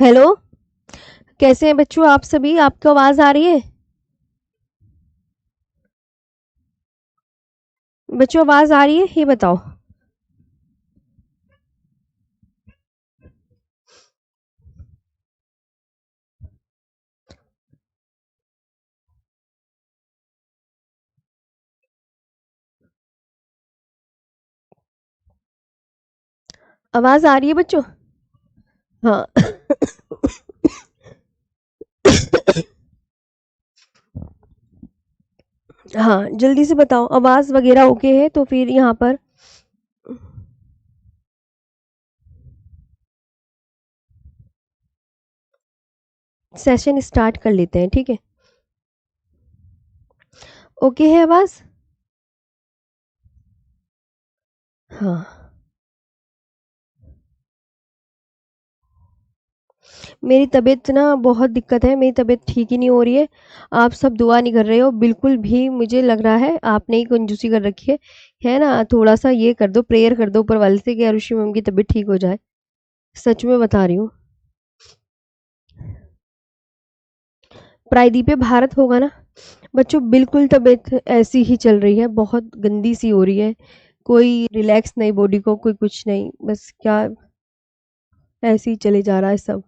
Hello. कैसे हैं बच्चों आप सभी? आपको आवाज आ रही है? बच्चों आवाज आ रही है, ये बताओ। आवाज आ रही है बच्चों? हाँ। हाँ, जल्दी से बताओ, आवाज वगैरह ओके है तो फिर यहाँ पर सेशन स्टार्ट कर लेते हैं, ठीक है? ओके है आवाज? हाँ। मेरी तबीयत ना बहुत दिक्कत है, मेरी तबीयत ठीक ही नहीं हो रही है। आप सब दुआ नहीं कर रहे हो बिल्कुल भी, मुझे लग रहा है आपने ही कंजूसी कर रखी है ना? थोड़ा सा ये कर दो, प्रेयर कर दो ऊपर वाले से कि आरुषि मैम की तबीयत ठीक हो जाए। सच में बता रही हूँ। प्रायदीपे भारत होगा ना? बच्चों बिल्कुल तबीयत ऐसी ही चल रही है, बहुत गंदी सी हो रही है। कोई रिलैक्स नहीं बॉडी को, कोई कुछ नहीं, बस क्या ऐसे ही चले जा रहा है सब।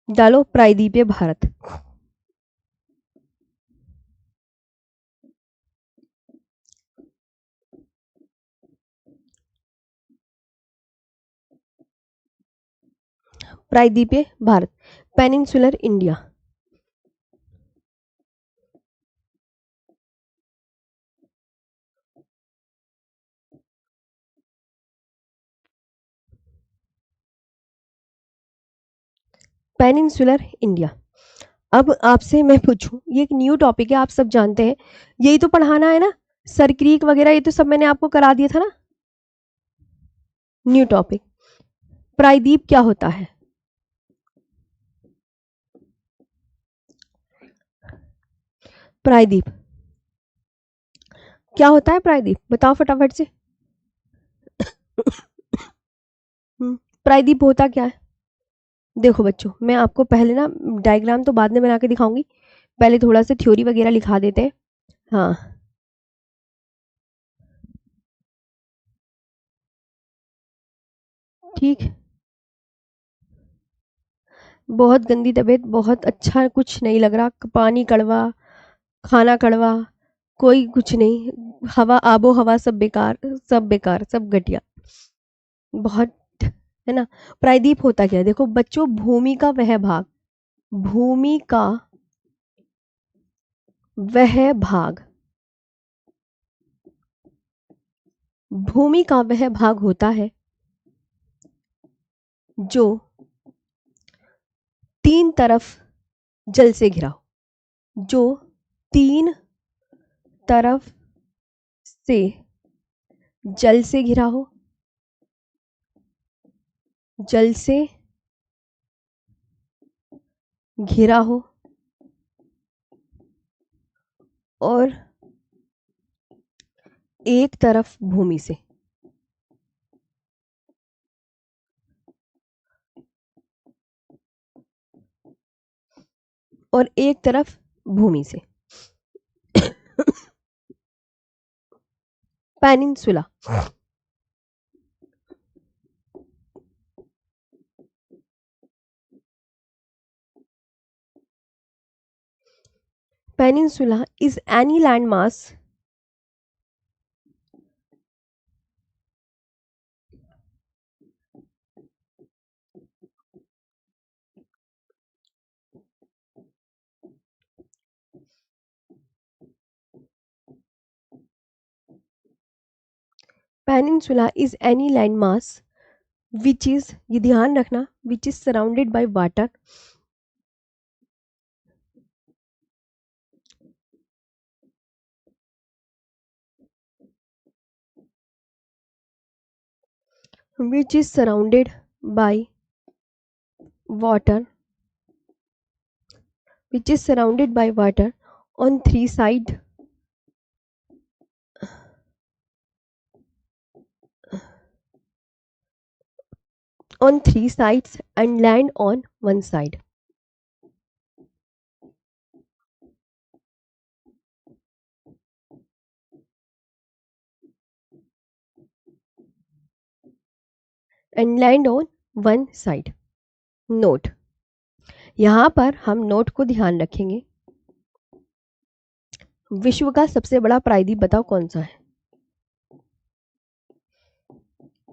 डालो प्रायदीपे भारत। प्रायदीपे Bharat, peninsular India. Peninsular India. अब आपसे मैं पूछूं, ये एक न्यू टॉपिक है, आप सब जानते हैं, यही तो पढ़ाना है ना? सर क्रीक वगैरह ये तो सब मैंने आपको करा दिया था ना। न्यू टॉपिक, प्रायदीप क्या होता है? प्रायदीप क्या होता है? प्रायदीप बताओ फटाफट से। प्रायदीप होता क्या है? देखो बच्चों, मैं आपको पहले ना डायग्राम तो बाद में बना के दिखाऊंगी, पहले थोड़ा सा थ्योरी वगैरह लिखा देते हैं। हाँ। ठीक। बहुत गंदी तबीयत, बहुत अच्छा कुछ नहीं लग रहा, पानी कड़वा, खाना कड़वा, कोई कुछ नहीं, हवा आबो हवा सब बेकार, सब बेकार, सब घटिया, बहुत, है ना? प्रायदीप होता क्या है? देखो बच्चों, भूमि का वह भाग, भूमि का वह भाग, भूमि का वह भाग होता है जो तीन तरफ जल से घिरा हो, जो तीन तरफ से जल से घिरा हो, जल से घिरा हो, और एक तरफ भूमि से, और एक तरफ भूमि से। Peninsula. Peninsula is any landmass Peninsula is any landmass which is, ये ध्यान रखना, which is surrounded by water, which is surrounded by water, which is surrounded by water on three sides, on three sides and land on one side. And land on one side. Note, यहाँ पर हम note को ध्यान रखेंगे। विश्व का सबसे बड़ा प्रायद्वीप बताओ कौन सा है?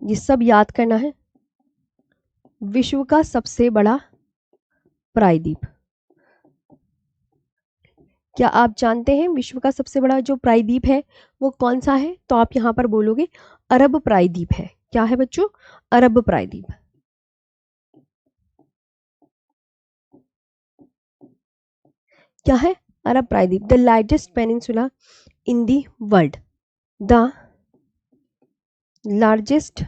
ये सब याद करना है। विश्व का सबसे बड़ा प्रायद्वीप, क्या आप जानते हैं विश्व का सबसे बड़ा जो प्रायद्वीप है वो कौन सा है? तो आप यहाँ पर बोलोगे अरब प्रायद्वीप है। क्या है बच्चों? अरब प्रायद्वीप। क्या है? अरब प्रायद्वीप। The largest peninsula in the world, the largest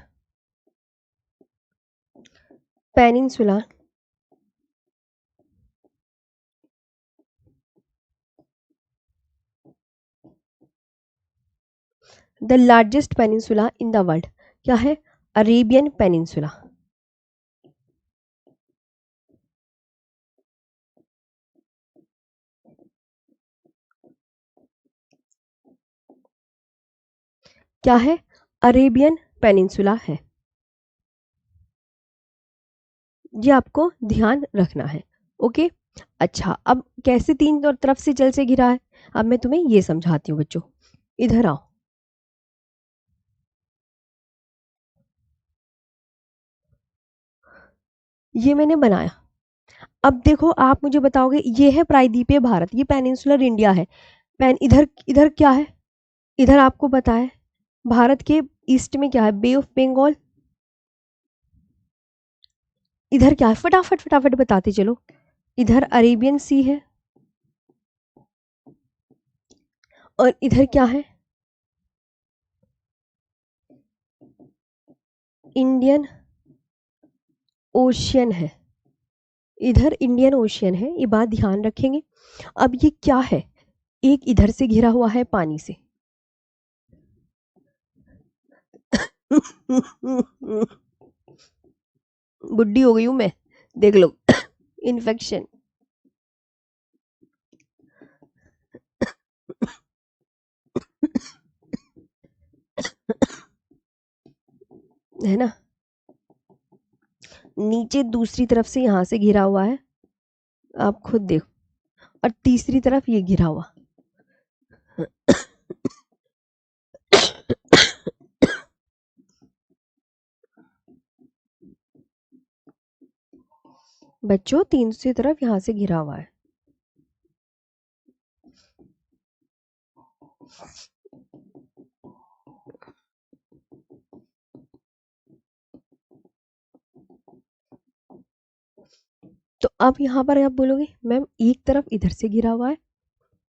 peninsula the largest peninsula in the world, क्या है? Arabian peninsula. क्या है? अरेबियन पेनिनसुला है। ये आपको ध्यान रखना है। ओके, अच्छा, अब कैसे तीन तरफ से जल से घिरा है, अब मैं तुम्हें ये समझाती हूँ बच्चों। इधर आओ, ये मैंने बनाया। अब देखो, आप मुझे बताओगे ये है प्रायद्वीपीय भारत, ये पेनिनसुलर इंडिया है। इधर इधर क्या है? इधर आपको पता है भारत के ईस्ट में क्या है? बे ऑफ बंगाल। इधर क्या है? फटाफट फटाफट बताते चलो। इधर अरेबियन सी है, और इधर क्या है? इंडियन ओशियन है। इधर इंडियन ओशियन है, ये बात ध्यान रखेंगे। अब ये क्या है? एक इधर से घिरा हुआ है पानी से। बुढ़ी हो गई हूं मैं, देख लो। इन्फेक्शन है ना। नीचे दूसरी तरफ से यहां से घिरा हुआ है, आप खुद देखो। और तीसरी तरफ ये घिरा हुआ। बच्चों, तीसरी तरफ यहां से घिरा हुआ है। तो अब यहाँ पर आप बोलोगे मैम एक तरफ इधर से घिरा हुआ है,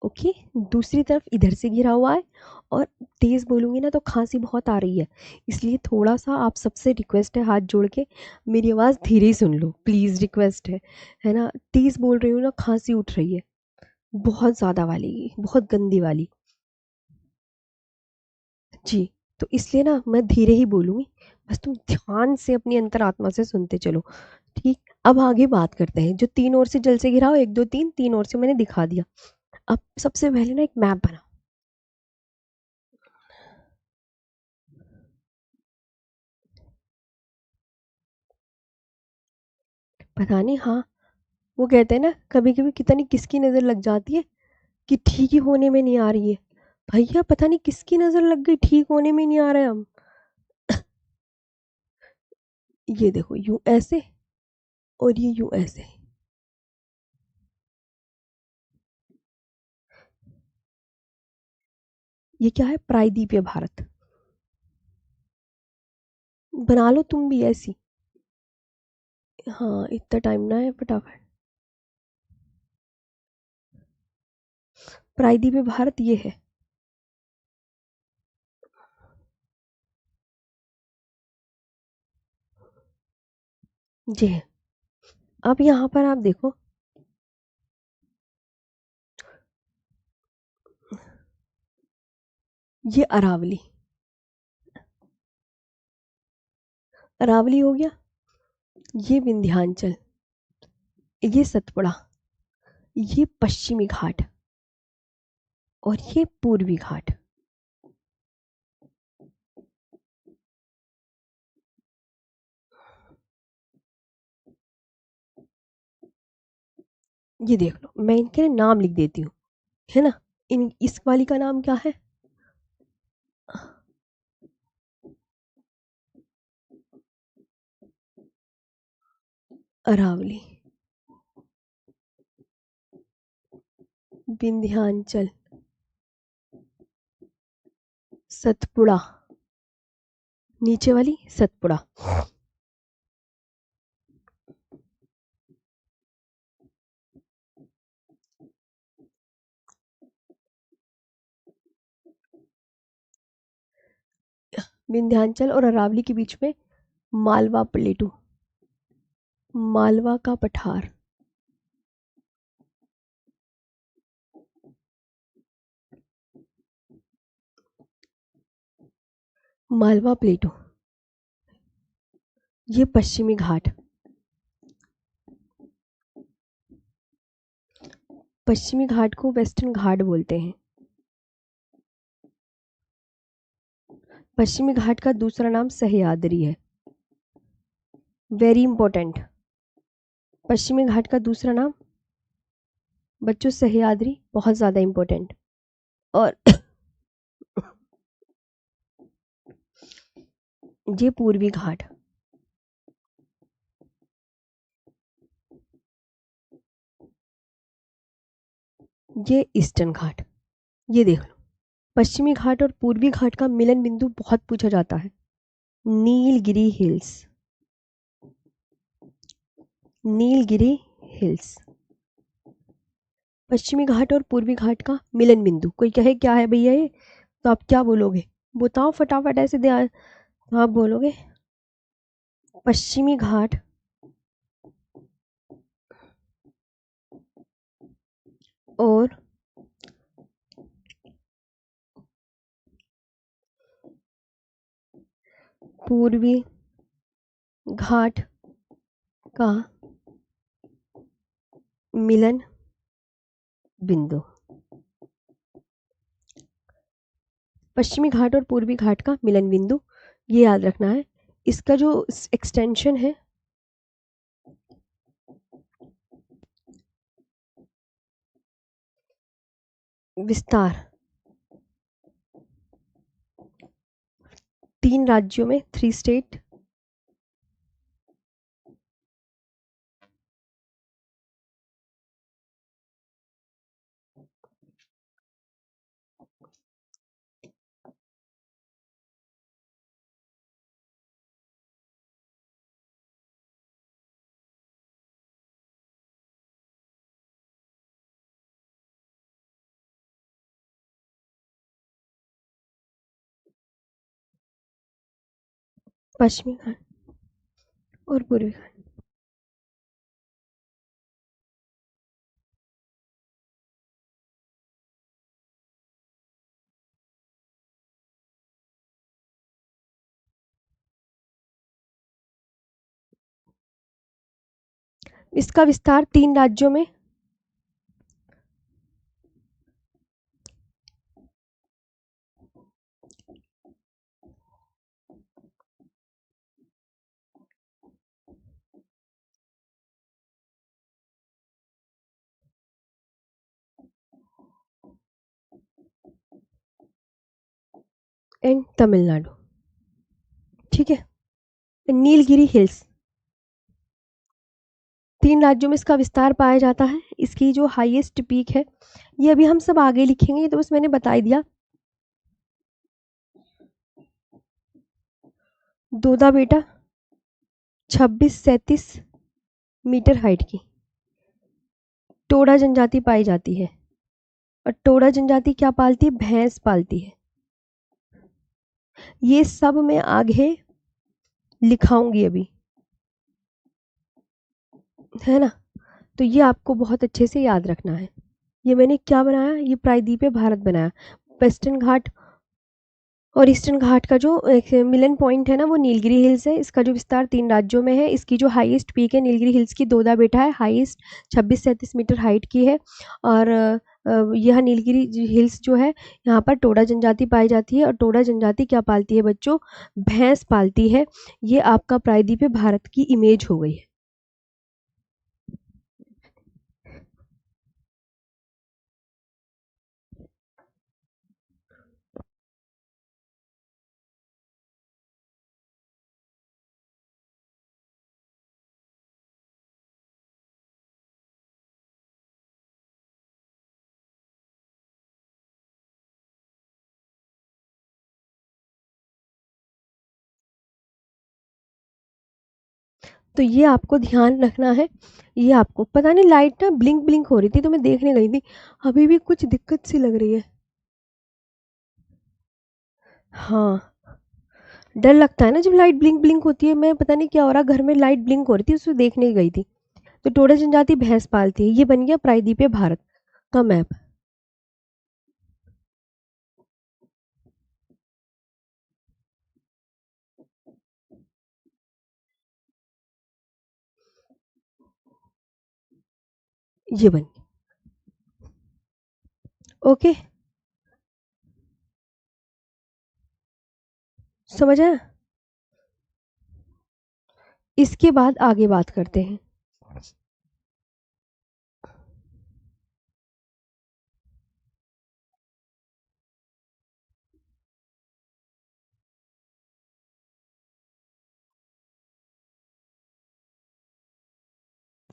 ओके, दूसरी तरफ इधर से घिरा हुआ है। और तेज बोलूंगी ना तो खांसी बहुत आ रही है, इसलिए थोड़ा सा आप सबसे रिक्वेस्ट है, हाथ जोड़ के मेरी आवाज़ धीरे ही सुन लो प्लीज़, रिक्वेस्ट है ना। तेज बोल रही हूँ ना, खांसी उठ रही है बहुत ज़्यादा वाली, बहुत गंदी वाली जी। तो इसलिए ना मैं धीरे ही बोलूँगी, बस तुम ध्यान से अपनी अंतरात्मा से सुनते चलो। ठीक, अब आगे बात करते हैं। जो तीन ओर से जल से घिरा हो, एक दो तीन, तीन ओर से मैंने दिखा दिया। अब सबसे पहले ना एक मैप बना। पता नहीं, हाँ, वो कहते हैं ना कभी कभी कितनी किसकी नज़र लग जाती है कि ठीक ही होने में नहीं आ रही है। भैया पता नहीं किसकी नज़र लग गई, ठीक होने में नहीं आ रहे हम। ये देखो, यूं ऐसे, और ये यूं ऐसे। ये क्या है? प्रायद्वीपीय भारत। बना लो तुम भी ऐसी। हाँ, इतना टाइम ना है, फटाफट। प्रायद्वीपीय भारत ये है। जी है। अब यहाँ पर आप देखो, ये अरावली, अरावली हो गया। ये विंध्याचल, ये सतपुड़ा, ये पश्चिमी घाट और ये पूर्वी घाट। ये देख लो, मैं इनके नाम लिख देती हूँ, है ना। इस वाली का नाम क्या है? अरावली, विंध्याचल, सतपुड़ा, नीचे वाली सतपुड़ा। विंध्याचल और अरावली के बीच में मालवा प्लेटू, मालवा का पठार। मालवा प्लेटू, ये पश्चिमी घाट, पश्चिमी घाट को वेस्टर्न घाट बोलते हैं। पश्चिमी घाट का दूसरा नाम सह्याद्री है। वेरी इंपॉर्टेंट, पश्चिमी घाट का दूसरा नाम बच्चों सह्याद्री, बहुत ज्यादा इंपॉर्टेंट। और ये पूर्वी घाट, ये ईस्टर्न घाट। ये देख लो, पश्चिमी घाट और पूर्वी घाट का मिलन बिंदु बहुत पूछा जाता है। Nilgiri hills, Nilgiri hills. पश्चिमी घाट और पूर्वी घाट का मिलन बिंदु, कोई कहे क्या है भैया ये, तो आप क्या बोलोगे? बताओ फटाफट, ऐसे दे आप बोलोगे पश्चिमी घाट और पूर्वी घाट का मिलन बिंदु। पश्चिमी घाट और पूर्वी घाट का मिलन बिंदु, ये याद रखना है। इसका जो एक्सटेंशन है विस्तार, 3 राज्यों में, 3 स्टेट, पश्चिमी घाट और पूर्वी घाट। इसका विस्तार 3 राज्यों में, एंड तमिलनाडु, ठीक है। नीलगिरी हिल्स, 3 राज्यों में इसका विस्तार पाया जाता है। इसकी जो हाईएस्ट पीक है, ये अभी हम सब आगे लिखेंगे, ये तो बस मैंने बता ही दिया। दोदा बेटा 26-37 मीटर हाइट की टोडा जनजाति पाई जाती है। और टोडा जनजाति क्या पालती है? भैंस पालती है। ये सब मैं आगे लिखाऊंगी अभी, है ना। तो ये आपको बहुत अच्छे से याद रखना है। ये मैंने क्या बनाया? ये प्रायद्वीपीय भारत बनाया। वेस्टर्न घाट और ईस्टर्न घाट का जो एक मिलन पॉइंट है ना वो नीलगिरी हिल्स है। इसका जो विस्तार 3 राज्यों में है। इसकी जो हाईएस्ट पीक है नीलगिरी हिल्स की दोदा बेटा है, हाईएस्ट 26-37 मीटर हाइट की है। और यह नीलगिरी हिल्स जो है यहाँ पर टोडा जनजाति पाई जाती है। और टोडा जनजाति क्या पालती है बच्चों? भैंस पालती है। ये आपका प्रायद्वीपीय भारत की इमेज हो गई है। तो ये आपको ध्यान रखना है। ये आपको पता नहीं लाइट ना ब्लिंक ब्लिंक हो रही थी तो मैं देखने गई थी, अभी भी कुछ दिक्कत सी लग रही है। हाँ, डर लगता है ना जब लाइट ब्लिंक ब्लिंक होती है। मैं पता नहीं क्या हो रहा, घर में लाइट ब्लिंक हो रही थी, उसको देखने गई थी। तो टोडा जनजाति भैंस पालती है। ये बन गया प्रायद्वीपीय भारत का मैप। ये बन गया। ओके, समझ आया? इसके बाद आगे बात करते हैं।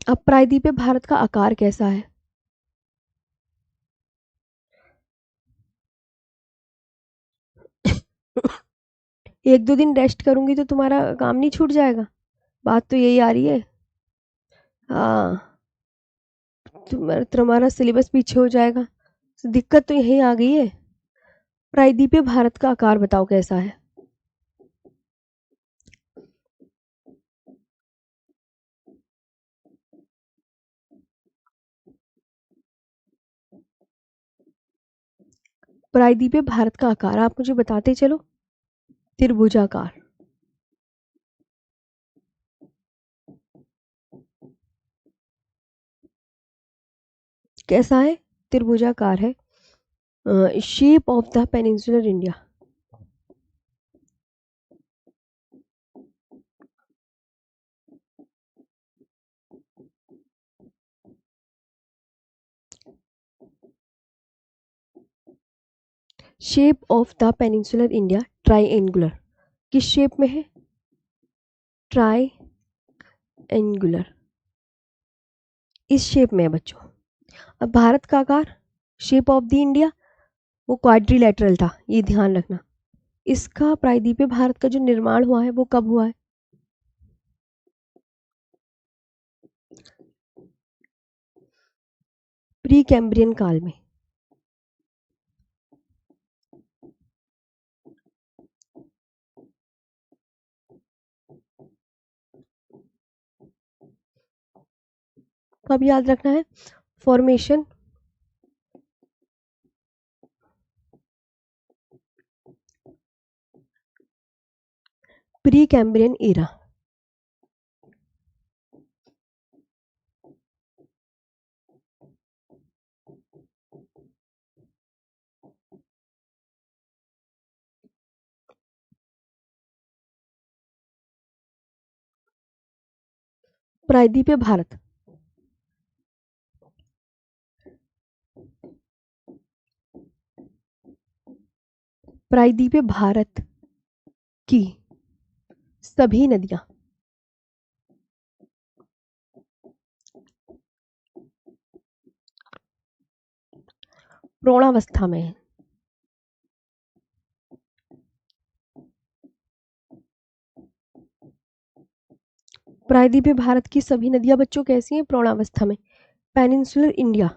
अब प्रायद्वीपीय भारत का आकार कैसा है? एक दो दिन रेस्ट करूंगी तो तुम्हारा काम नहीं छूट जाएगा? बात तो यही आ रही है। हाँ, तुम्हारा सिलेबस पीछे हो जाएगा। तो दिक्कत तो यही आ गई है। प्रायद्वीपीय भारत का आकार बताओ कैसा है? प्रायद्वीपीय भारत का आकार आप मुझे बताते चलो। त्रिभुजाकार। कैसा है? त्रिभुजाकार है। Shape of the peninsular India. Shape of the peninsular India triangular. किस शेप में है? ट्राइएंगुलर, इस शेप में है बच्चों। अब भारत का आकार, शेप ऑफ द इंडिया, वो क्वाड्रिलेटरल था, ये ध्यान रखना। इसका प्रायद्वीपीय भारत का जो निर्माण हुआ है वो कब हुआ है? प्री कैम्ब्रियन काल में। कब याद रखना है? Formation pre Cambrian era. प्रायद्वीपीय भारत, प्रायद्वीपीय भारत की सभी नदियां प्रौढ़ावस्था में है। प्रायद्वीपीय भारत की सभी नदियां बच्चों कैसी हैं? प्रौढ़ावस्था में। Peninsular India,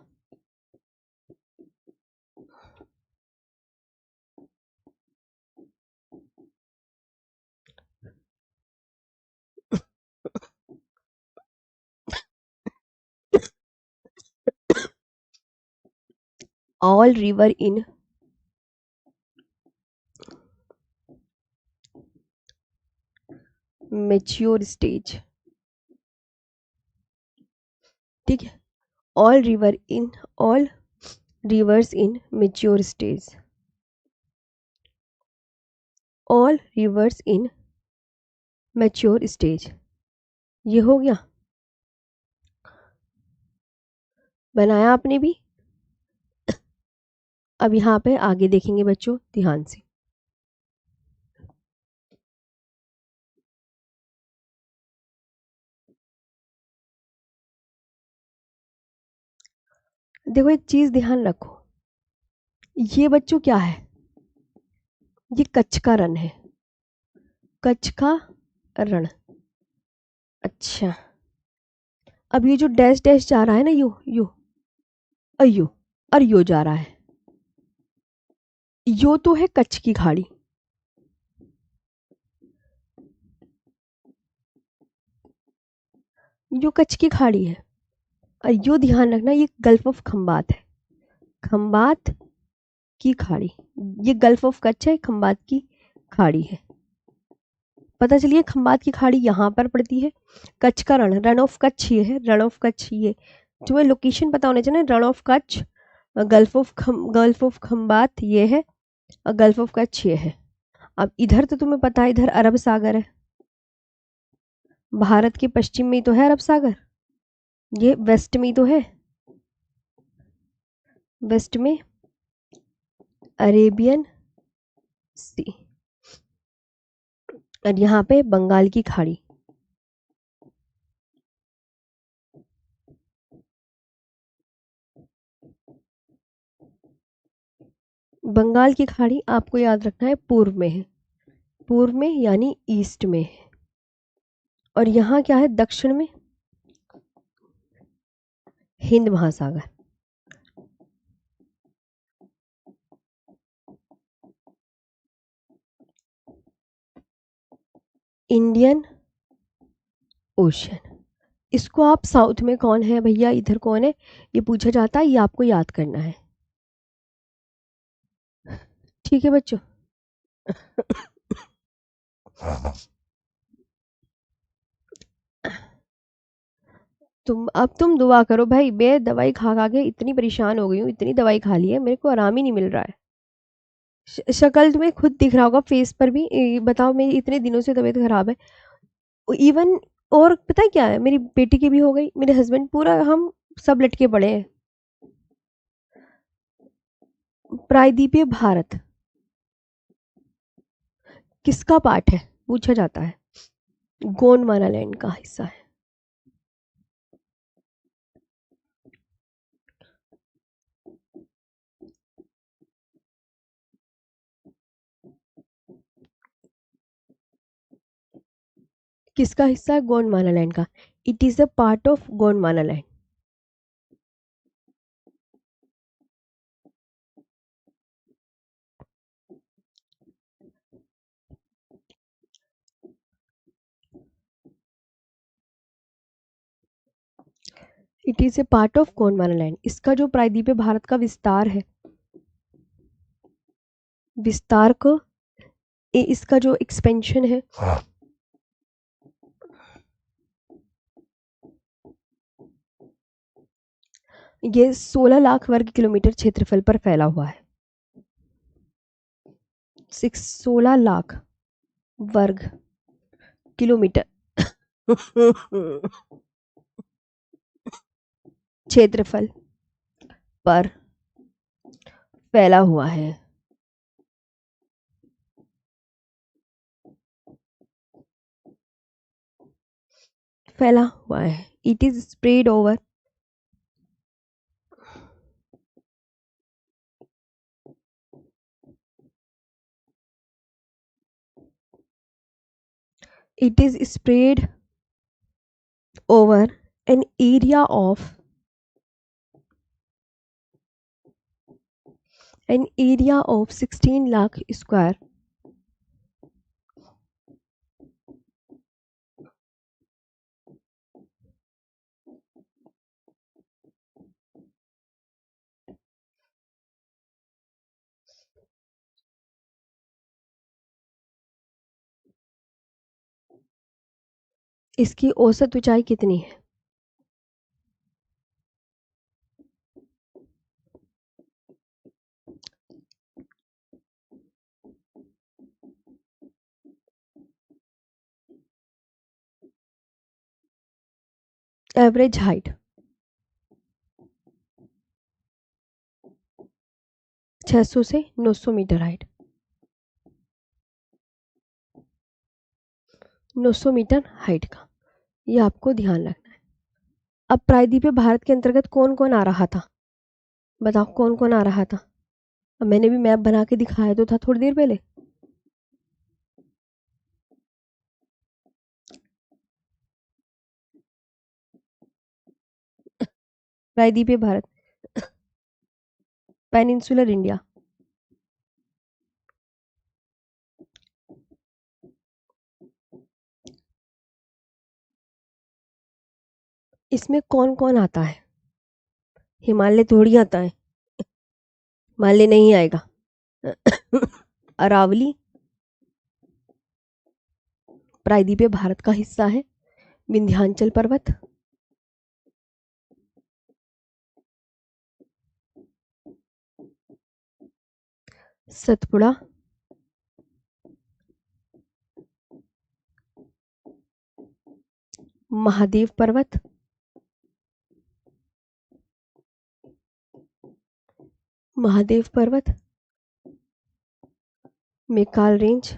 all river in mature stage, ठीक है। All reverse in mature stage, all reverse in mature stage, ये हो गया, बनाया आपने भी। अब यहाँ पे आगे देखेंगे बच्चों ध्यान से। देखो एक चीज ध्यान रखो, ये बच्चों क्या है, ये कच्छ का रण है, कच्छ का रण। अच्छा, अब ये जो डैश डैश जा रहा है ना, यू अयो अरियो जा रहा है, यो तो है कच्छ की खाड़ी, जो कच्छ की खाड़ी है। और यो ध्यान रखना, ये गल्फ ऑफ खंबात है, खंबात की खाड़ी, ये गल्फ ऑफ कच्छ है, खंबात की खाड़ी है। पता चलिए खंबात की खाड़ी यहाँ पर पड़ती है, कच्छ का रण, रन ऑफ कच्छ ये है, रण ऑफ कच्छ ये, तुम्हें लोकेशन पता होना चाहिए, रण of Kutch, gulf of Khambhat ये है, और गल्फ ऑफ कच्छ ये है। अब इधर तो तुम्हें पता है, इधर अरब सागर है, भारत के पश्चिम में ही तो है अरब सागर, ये वेस्ट में ही तो है, वेस्ट में अरेबियन सी, और यहाँ पे बंगाल की खाड़ी। बंगाल की खाड़ी आपको याद रखना है पूर्व में है, पूर्व में यानी ईस्ट में है, और यहाँ क्या है दक्षिण में, हिंद महासागर। इंडियन ओशन, इसको आप साउथ में कौन है भैया, इधर कौन है, ये पूछा जाता है, ये आपको याद करना है, ठीक है बच्चों। तुम दुआ करो भाई, मैं दवाई खा खा के इतनी परेशान हो गई हूँ, इतनी दवाई खा ली है, मेरे को आराम ही नहीं मिल रहा है। शक्ल तुम्हें खुद दिख रहा होगा फेस पर भी, बताओ मेरी इतने दिनों से तबीयत खराब है, इवन, और पता है क्या है, मेरी बेटी की भी हो गई, मेरे हस्बैंड, पूरा हम सब लटके पड़े हैं। प्रायद्वीपीय भारत किसका पार्ट है पूछा जाता है, गोंडवाना लैंड का हिस्सा है। किसका हिस्सा है, गोंडवाना लैंड का, it is a part of Gondwana land. It is a part of Gondwana land, इसका जो प्रायद्वीपीय भारत का विस्तार है, विस्तार को, इसका जो एक्सपेंशन है, ये 16 लाख वर्ग किलोमीटर क्षेत्रफल पर फैला हुआ है, 16 लाख वर्ग किलोमीटर क्षेत्रफल पर फैला हुआ है। फैला हुआ है, it is spread over, it is spread over an area of 16 lakh square इसकी औसत ऊंचाई कितनी है? एवरेज हाइट 600 से 900 मीटर हाइट। 900 मीटर हाइट का, ये आपको ध्यान रखना है। अब प्रायद्वीपीय भारत के अंतर्गत कौन कौन आ रहा था? बताओ कौन कौन आ रहा था? अब मैंने भी मैप बना के दिखाया तो था थोड़ी देर पहले। प्रायद्वीपीय भारत, पेनिनसुलर इंडिया, इसमें कौन कौन आता है? हिमालय थोड़ी आता है, हिमालय नहीं आएगा। अरावली प्रायद्वीपीय भारत का हिस्सा है। विंध्याचल पर्वत, सतपुड़ा, महादेव पर्वत, महादेव पर्वत, मेकाल रेंज,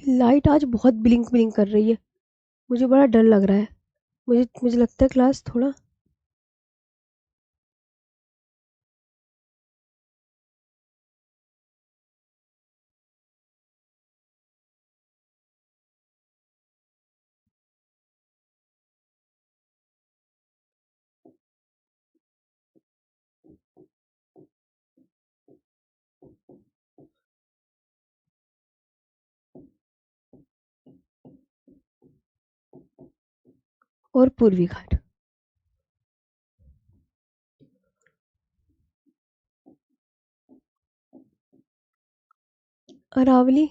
लाइट आज बहुत ब्लिंक ब्लिंक कर रही है, मुझे बड़ा डर लग रहा है। मुझे मुझे लगता है क्लास थोड़ा और पूर्वी घाट। अरावली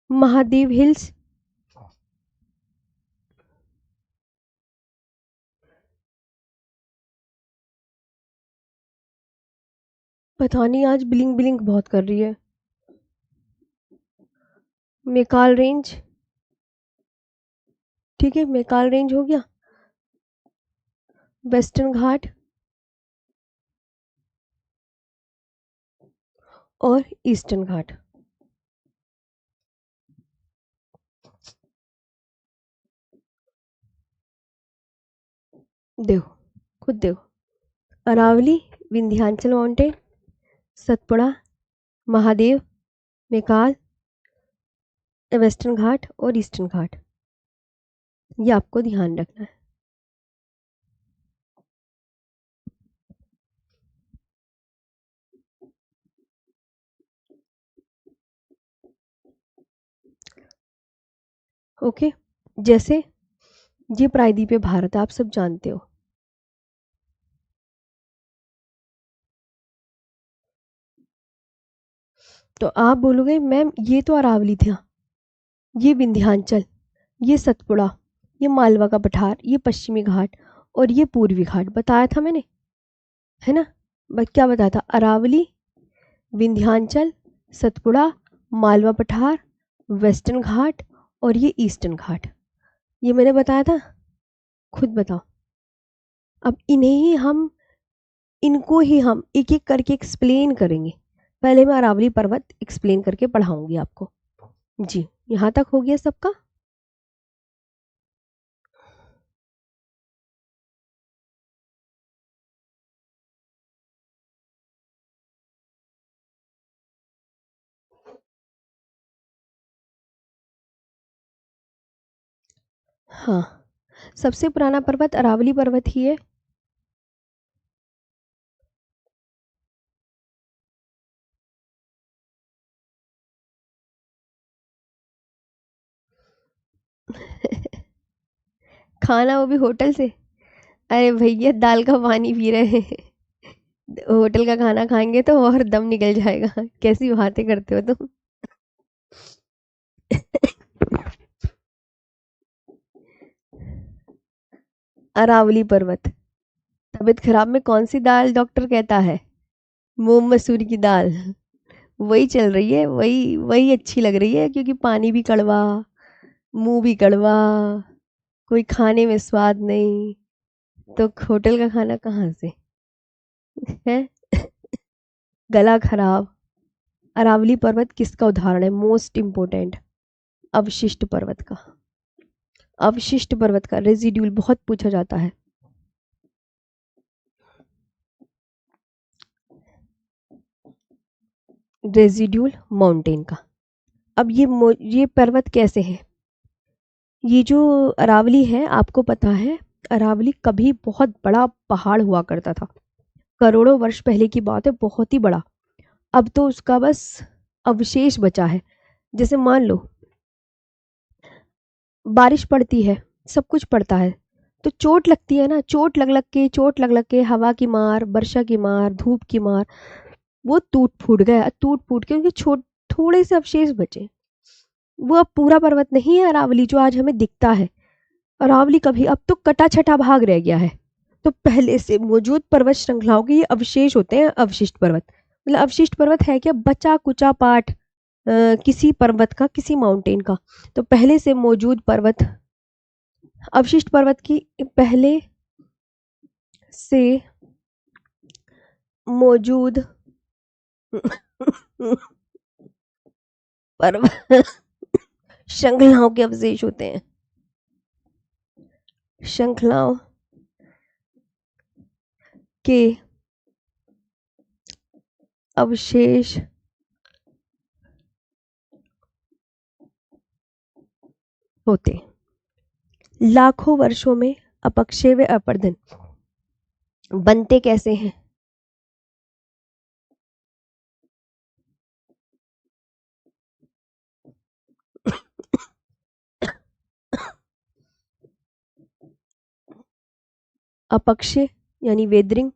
महादेव हिल्स, पता नहीं आज ब्लिंक ब्लिंक बहुत कर रही है। मेकाल रेंज, ठीक है मेकाल रेंज हो गया। वेस्टर्न घाट और ईस्टर्न घाट। देखो खुद देखो, अरावली, विंध्याचल माउंटेन, सतपुड़ा, महादेव, मेकाल, वेस्टर्न घाट और ईस्टर्न घाट, ये आपको ध्यान रखना है। ओके, जैसे ये प्रायद्वीपीय भारत आप सब जानते हो, तो आप बोलोगे मैम ये तो अरावली था, ये विंध्याचल, ये सतपुड़ा, ये मालवा का पठार, ये पश्चिमी घाट और ये पूर्वी घाट बताया था मैंने, है ना? क्या बताया था? अरावली, विंध्याचल, सतपुड़ा, मालवा पठार, वेस्टर्न घाट और ये ईस्टर्न घाट, ये मैंने बताया था। खुद बताओ। अब इनको ही हम एक एक करके एक्सप्लेन करेंगे। पहले मैं अरावली पर्वत एक्सप्लेन करके पढ़ाऊंगी आपको। जी, यहाँ तक हो गया सबका? हाँ, सबसे पुराना पर्वत अरावली पर्वत ही है। खाना वो भी होटल से। अरे भैया दाल का पानी पी रहे हैं। होटल का खाना खाएंगे तो और दम निकल जाएगा। कैसी बातें करते हो तुम। अरावली पर्वत। तबीयत खराब में कौन सी दाल डॉक्टर कहता है? मूंग मसूरी की दाल। वही चल रही है, वही वही अच्छी लग रही है क्योंकि पानी भी कड़वा, मुंह भी कड़वा, कोई खाने में स्वाद नहीं, तो होटल का खाना कहाँ से है। गला खराब। अरावली पर्वत किसका उदाहरण है? मोस्ट इम्पोर्टेंट, अवशिष्ट पर्वत का। अवशिष्ट पर्वत का रेजिड्यूल बहुत पूछा जाता है। रेजिड्यूल माउंटेन का। अब ये पर्वत कैसे है? ये जो अरावली है, आपको पता है अरावली कभी बहुत बड़ा पहाड़ हुआ करता था। करोड़ों वर्ष पहले की बात है, बहुत ही बड़ा। अब तो उसका बस अवशेष बचा है। जैसे मान लो बारिश पड़ती है, सब कुछ पड़ता है, तो चोट लगती है ना, चोट लग लग के हवा की मार, वर्षा की मार, धूप की मार, वो टूट फूट गया, टूट फूट के उनके छोट थोड़े से अवशेष बचे। वो अब पूरा पर्वत नहीं है अरावली जो आज हमें दिखता है। अरावली कभी अब तो कटा छटा भाग रह गया है। तो पहले से मौजूद पर्वत श्रृंखलाओं के ये अवशेष होते हैं अवशिष्ट पर्वत। मतलब अवशिष्ट पर्वत है क्या? बचा कुचा पार्ट किसी पर्वत का, किसी माउंटेन का। तो पहले से मौजूद पर्वत, अवशिष्ट पर्वत की पहले से मौजूद पर्वत श्रृंखलाओं के अवशेष होते हैं। श्रृंखलाओं के अवशेष होते हैं। लाखों वर्षों में अपक्षय व अपर्दन बनते कैसे हैं? अपक्षय यानी वेदरिंग,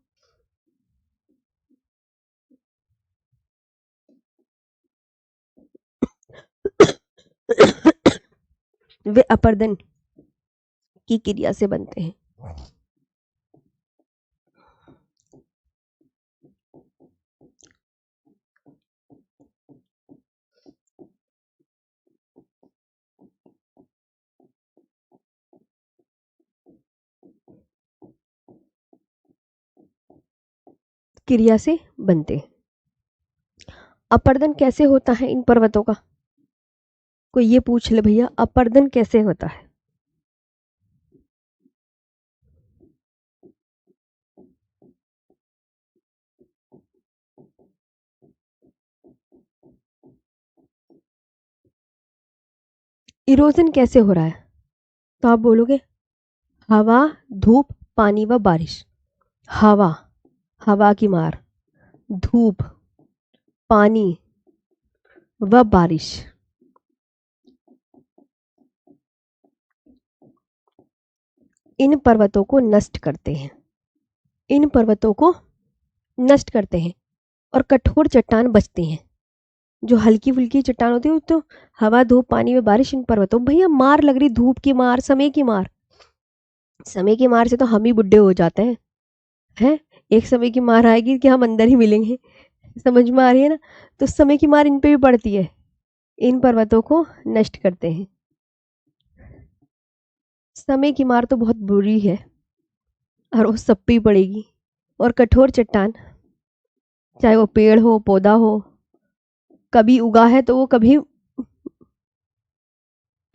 वे अपर्दन की क्रिया से बनते हैं। क्रिया से बनते हैं। अपर्दन कैसे होता है इन पर्वतों का? कोई ये पूछ ले भैया, अपर्दन कैसे होता है? इरोजन कैसे हो रहा है? तो आप बोलोगे हवा, धूप, पानी व बारिश। हवा, हवा की मार, धूप, पानी व बारिश। इन पर्वतों को नष्ट करते हैं। इन पर्वतों को नष्ट करते हैं और कठोर चट्टान बचते हैं। जो हल्की फुल्की चट्टान होती है तो हवा, धूप, पानी में बारिश, इन पर्वतों। भैया मार लग रही, धूप की मार, समय की मार। समय की मार से तो हम ही बुढ़े हो जाते हैं। हैं, एक समय की मार आएगी कि हम अंदर ही मिलेंगे। समझ में आ रही है ना? तो समय की मार इन पे भी पड़ती है। इन पर्वतों को नष्ट करते हैं। समय की मार तो बहुत बुरी है और वो सब पे ही पड़ेगी। और कठोर चट्टान, चाहे वो पेड़ हो, पौधा हो, कभी उगा है तो वो कभी,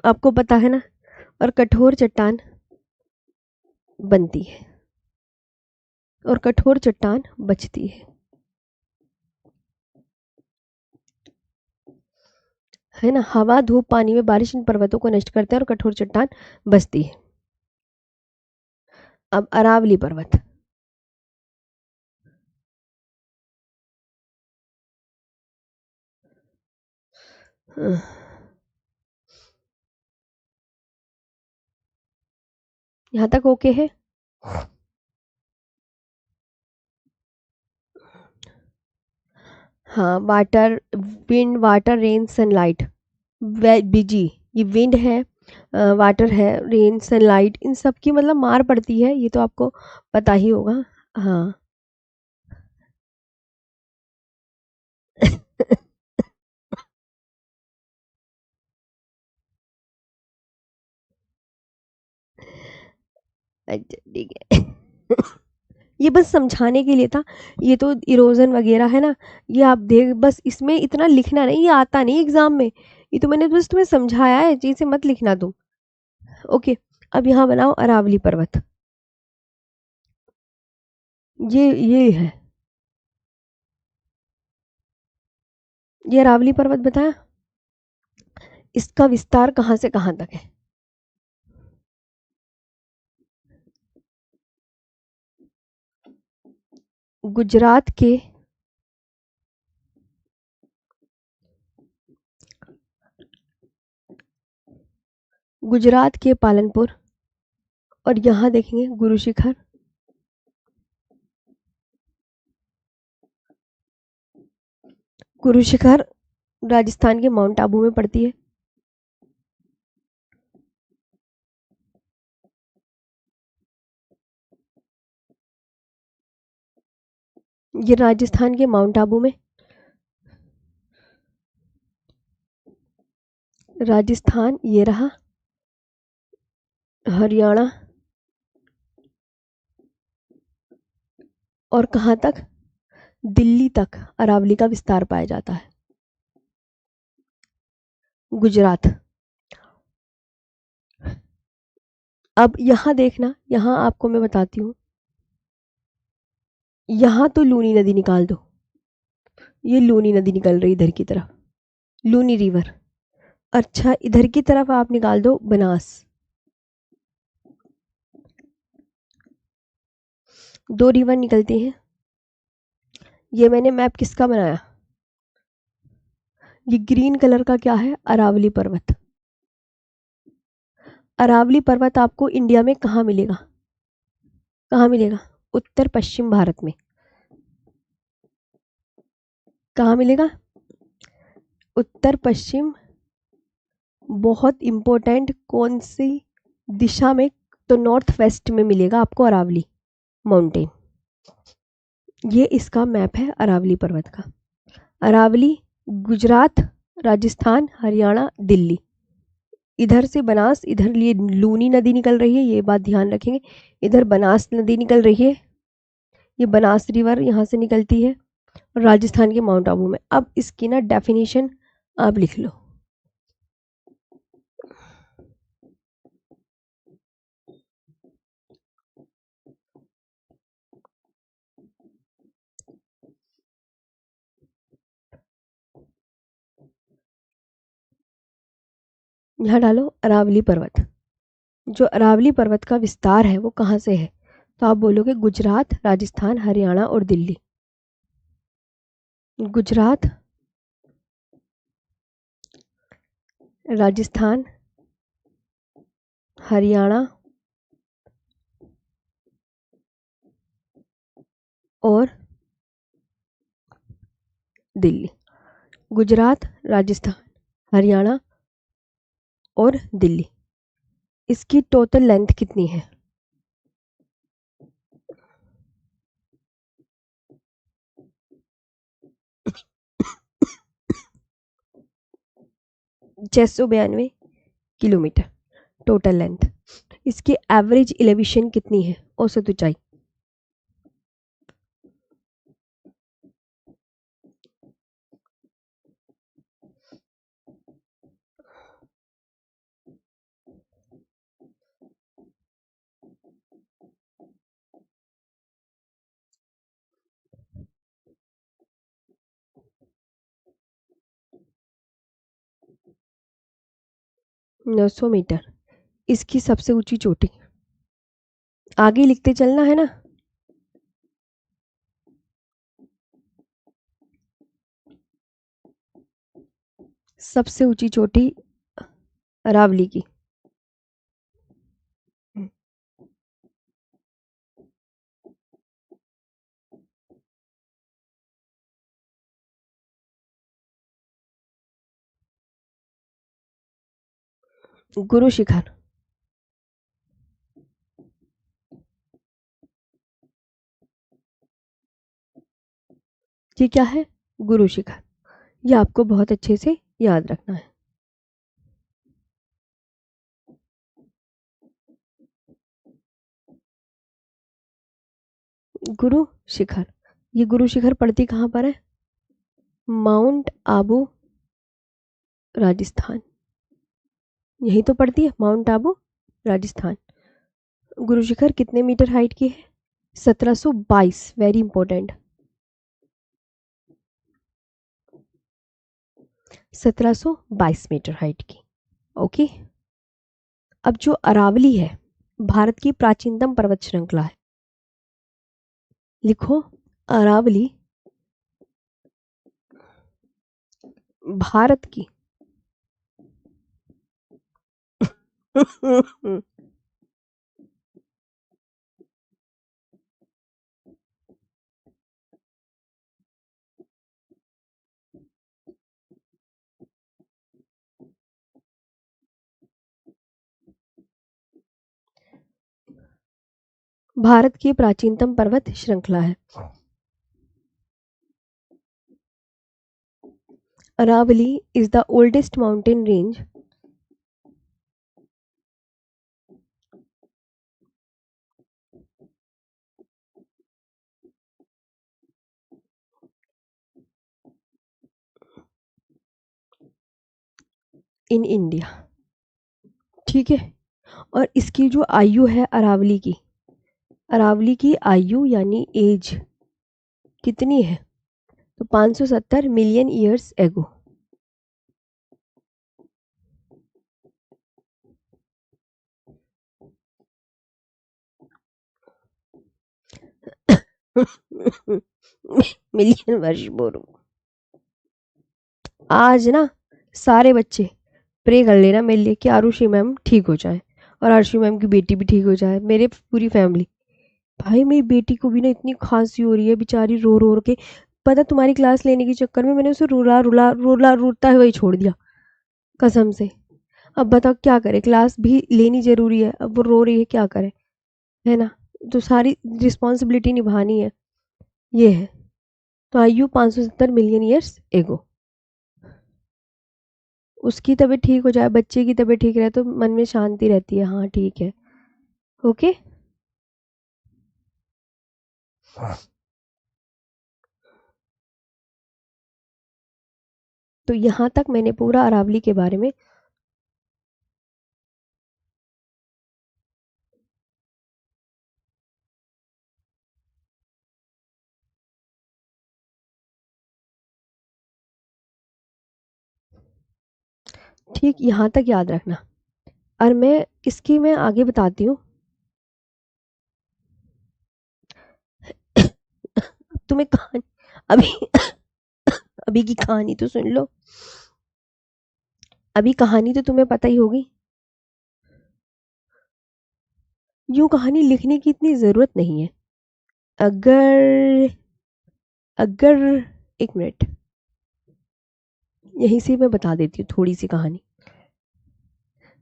आपको पता है ना। और कठोर चट्टान बनती है और कठोर चट्टान बचती है। है ना। हवा, धूप, पानी में बारिश इन पर्वतों को नष्ट करते हैं और कठोर चट्टान बसती है। अब अरावली पर्वत। अ, यहाँ तक ओके है। हाँ, water, wind, water, rain, sunlight, busy, ये विंड है, वाटर है, रेन, सनलाइट, इन सब की मतलब मार पड़ती है, ये तो आपको पता ही होगा। हाँ। अच्छा, ठीक है। ये बस समझाने के लिए था। ये तो इरोजन वगैरह है ना, ये आप देख, बस इसमें इतना लिखना नहीं, ये आता नहीं एग्जाम में। ये तो मैंने बस तुम्हें समझाया है, चीज़ से मत लिखना तुम। ओके। अब यहाँ बनाओ अरावली पर्वत। ये है, ये अरावली पर्वत बताया। इसका विस्तार कहाँ से कहाँ तक है? गुजरात के, गुजरात के पालनपुर, और यहाँ देखेंगे गुरु शिखर। गुरु शिखर राजस्थान के माउंट आबू में पड़ती है। ये राजस्थान के माउंट आबू में, राजस्थान ये रहा, हरियाणा, और कहाँ तक, दिल्ली तक अरावली का विस्तार पाया जाता है। गुजरात। अब यहाँ देखना, यहाँ आपको मैं बताती हूँ, यहाँ तो लूनी नदी निकाल दो, ये लूनी नदी निकल रही इधर की तरफ, लूनी रिवर। अच्छा, इधर की तरफ आप निकाल दो बनास। दो रिवर निकलती हैं। ये मैंने मैप किसका बनाया? ये ग्रीन कलर का क्या है? अरावली पर्वत। अरावली पर्वत आपको इंडिया में कहाँ मिलेगा? कहाँ मिलेगा? उत्तर पश्चिम भारत में। कहाँ मिलेगा? उत्तर पश्चिम। बहुत इम्पोर्टेंट, कौन सी दिशा में? तो नॉर्थ वेस्ट में मिलेगा आपको अरावली माउंटेन। ये इसका मैप है अरावली पर्वत का। अरावली, गुजरात, राजस्थान, हरियाणा, दिल्ली, इधर से बनास, इधर ये लूनी नदी निकल रही है, ये बात ध्यान रखेंगे। इधर बनास नदी निकल रही है, ये बनास रिवर यहाँ से निकलती है, और राजस्थान के माउंट आबू में। अब इसकी ना डेफिनेशन आप लिख लो। यहाँ डालो अरावली पर्वत। जो अरावली पर्वत का विस्तार है वो कहाँ से है? तो आप बोलोगे गुजरात, राजस्थान, हरियाणा और दिल्ली। गुजरात, राजस्थान, हरियाणा और दिल्ली। गुजरात, राजस्थान, हरियाणा और दिल्ली। इसकी टोटल लेंथ कितनी है? 692 किलोमीटर टोटल लेंथ। इसकी एवरेज एलिवेशन कितनी है? औसत ऊंचाई। 900 मीटर। इसकी सबसे ऊंची चोटी। आगे लिखते चलना है ना। सबसे ऊंची चोटी अरावली की। गुरु शिखर। ये क्या है? गुरु शिखर। ये आपको बहुत अच्छे से याद रखना है। गुरु शिखर। ये गुरु शिखर पड़ती कहाँ पर है? माउंट आबू, राजस्थान। यही तो पड़ती है, माउंट आबू, राजस्थान। गुरु शिखर कितने मीटर हाइट की है? 1722। Very important. 1722 मीटर हाइट की। ओके। अब जो अरावली है, भारत की प्राचीनतम पर्वत श्रृंखला है। लिखो, अरावली भारत की भारत की प्राचीनतम पर्वत श्रृंखला है। Aravalli is the oldest mountain range in India। ठीक है। और इसकी जो आयु है अरावली की, अरावली की आयु यानी एज कितनी है? तो 570 मिलियन ईयर्स एगो। मिलियन वर्ष बोलो। आज ना सारे बच्चे प्रे कर लेना मेरे लिए कि आरुषि मैम ठीक हो जाए और आरुषि मैम की बेटी भी ठीक हो जाए, मेरे पूरी फैमिली। भाई मेरी बेटी को भी ना इतनी खांसी हो रही है, बेचारी रो रो के। पता तुम्हारी क्लास लेने के चक्कर में मैंने उसे रुला रुला रुला रोता हुआ ही छोड़ दिया, कसम से। अब बताओ क्या करे, क्लास भी लेनी जरूरी है, अब वो रो रही है क्या करे, है ना। तो सारी रिस्पॉन्सिबिलिटी निभानी है, ये है। तो आयु 570 मिलियन ईयर्स एगो। उसकी तबीयत ठीक हो जाए, बच्चे की तबीयत ठीक रहे तो मन में शांति रहती है। हाँ ठीक है, ओके। तो यहाँ तक मैंने पूरा अरावली के बारे में। ठीक, यहाँ तक याद रखना। और मैं आगे बताती हूँ। तुम्हें कहानी अभी अभी की कहानी तो सुन लो। अभी कहानी तो तुम्हें पता ही होगी। यूं कहानी लिखने की इतनी जरूरत नहीं है। अगर अगर एक मिनट, यहीं से मैं बता देती हूँ थोड़ी सी कहानी।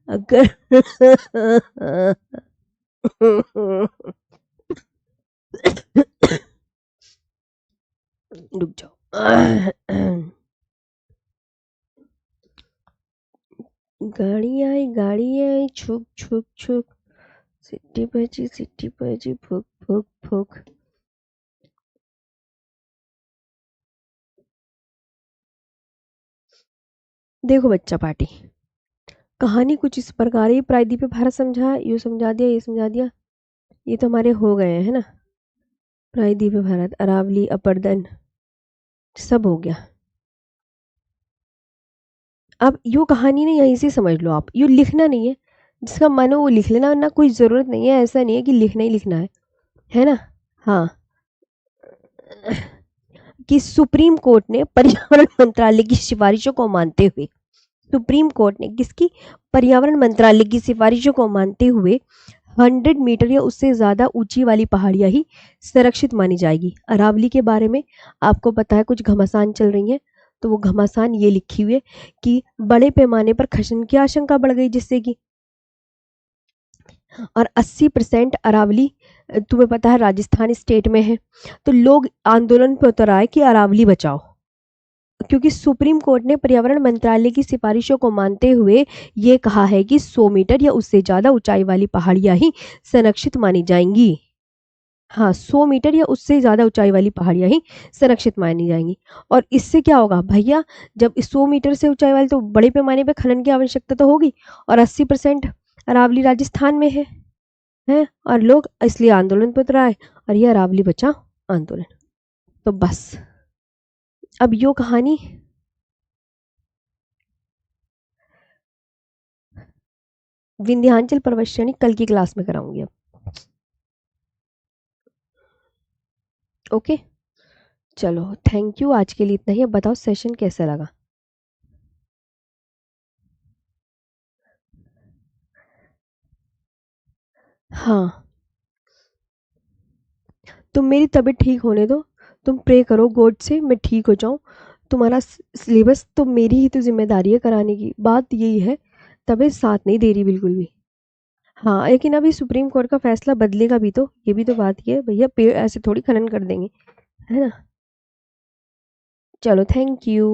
अगर रुक जाओ। गाड़ी आई छुक छुक छुक, सिटी बजी फुक फुक फुक। देखो बच्चा पार्टी, कहानी कुछ इस प्रकार ही। प्रायद्वीप भारत समझा, यू समझा दिया, ये समझा दिया। ये तो हमारे हो गए है ना। प्रायद्वीप भारत, अरावली, अपरदन, सब हो गया। अब यूँ कहानी ना यहीं से समझ लो आप, यूँ लिखना नहीं है, जिसका मन हो वो लिख लेना, वरना कोई ज़रूरत नहीं है, ऐसा नहीं है कि लिखना ही लिखना है ना? हाँ, कि सुप्रीम कोर्ट ने पर्यावरण मंत्रालय की सिफारिशों को मानते हुए, सुप्रीम कोर्ट ने किसकी, पर्यावरण मंत्रालय की सिफारिशों को मानते हुए 100 मीटर या उससे ज़्यादा ऊंची वाली पहाड़ियाँ ही संरक्षित मानी जाएगी। अरावली के बारे में आपको पता है कुछ घमासान चल रही हैं, तो वो घमासान ये लिखी हुई है कि बड़े पैमाने पर खनन की आशंका बढ़ गई जिससे कि, और 80% अरावली तुम्हें पता है राजस्थान स्टेट में है, तो लोग आंदोलन पर उतर आए कि अरावली बचाओ, क्योंकि सुप्रीम कोर्ट ने पर्यावरण मंत्रालय की सिफारिशों को मानते हुए ये कहा है कि 100 मीटर या उससे ज़्यादा ऊंचाई वाली पहाड़ियां ही संरक्षित मानी जाएंगी। हाँ, 100 मीटर या उससे ज़्यादा ऊंचाई वाली पहाड़ियां ही संरक्षित मानी जाएंगी। और इससे क्या होगा भैया, जब 100 मीटर से ऊंचाई वाली, तो बड़े पैमाने पर खनन की आवश्यकता तो होगी, और 80% अरावली राजस्थान में है, और लोग इसलिए आंदोलन पर उतर आए, और ये अरावली बचाओ आंदोलन। तो बस अब यो कहानी विंध्याचल पर्वत श्रेणी कल की क्लास में कराऊंगी अब। ओके, चलो थैंक यू, आज के लिए इतना ही। अब बताओ सेशन कैसा लगा? हाँ, तुम मेरी तबीयत ठीक होने दो, तुम प्रे करो गॉड से मैं ठीक हो जाऊँ। तुम्हारा सिलेबस तो मेरी ही तो जिम्मेदारी है कराने की, बात यही है, तबीयत साथ नहीं दे रही बिल्कुल भी। हाँ, लेकिन अभी सुप्रीम कोर्ट का फैसला बदलेगा भी तो, ये भी तो बात ये है भैया, पेड़ ऐसे थोड़ी खनन कर देंगे, है ना? चलो थैंक यू।